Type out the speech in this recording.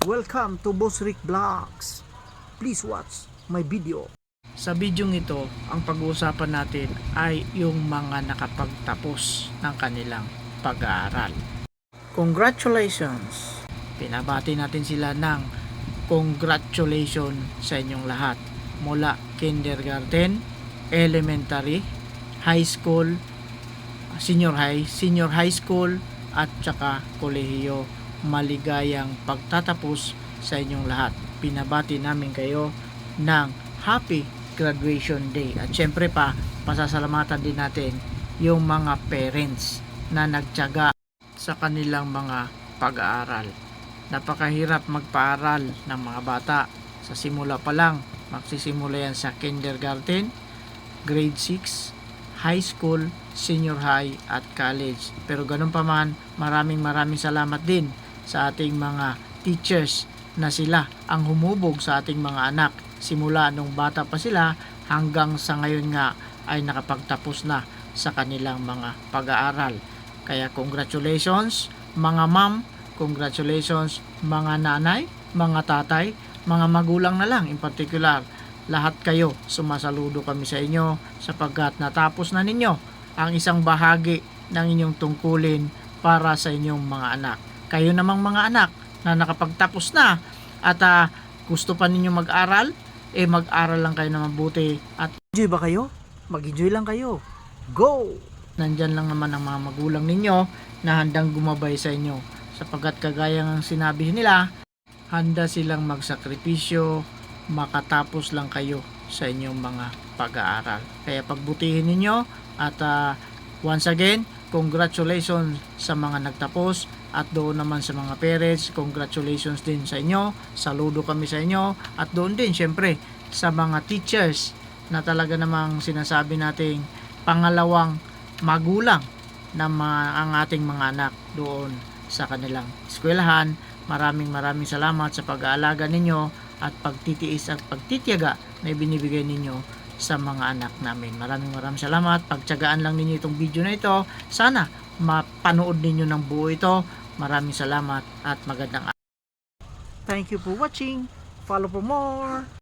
Welcome to Boss Rick Vlogs. Please watch my video. Sa video ito, ang pag-uusapan natin ay yung mga nakapagtapos ng kanilang pag-aaral. Congratulations! Pinabati natin sila ng congratulations sa inyong lahat. Mula kindergarten, elementary, high school, senior high school, at saka kolehiyo. Maligayang pagtatapos sa inyong lahat. Pinabati namin kayo ng Happy Graduation Day. At syempre pa, pasasalamatan din natin yung mga parents na nagtiyaga sa kanilang mga pag-aaral. Napakahirap magpaaral ng mga bata. Sa simula pa lang, magsisimula yan sa kindergarten, grade 6, high school, senior high at college. Pero ganun pa man, maraming salamat din sa ating mga teachers na sila ang humubog sa ating mga anak simula nung bata pa sila hanggang sa ngayon nga ay nakapagtapos na sa kanilang mga pag-aaral. Kaya congratulations mga ma'am, congratulations mga nanay, mga tatay, mga magulang na lang in particular. Lahat kayo, sumasaludo kami sa inyo sapagkat natapos na ninyo ang isang bahagi ng inyong tungkulin para sa inyong mga anak. Kayo namang mga anak na nakapagtapos na at gusto pa ninyo mag-aral, mag-aral lang kayo na mabuti. At enjoy ba kayo? Mag-enjoy lang kayo. Go! Nandyan lang naman ang mga magulang ninyo na handang gumabay sa inyo sapagkat kagaya ng sinabi nila, handa silang magsakripisyo, makatapos lang kayo sa inyong mga pag-aaral. Kaya pagbutihin ninyo at once again, congratulations sa mga nagtapos at doon naman sa mga parents, congratulations din sa inyo. Saludo kami sa inyo at doon din syempre sa mga teachers na talaga namang sinasabi nating pangalawang magulang na ang ating mga anak doon sa kanilang eskwelahan. Maraming salamat sa pag-aalaga ninyo at pagtitiis at pagtitiyaga na ibinibigay ninyo sa mga anak namin. Maraming salamat. Pagtiyagaan lang ninyo itong video na ito. Sana mapanood ninyo ng buo ito. Maraming salamat at magandang araw. Thank you for watching. Follow for more.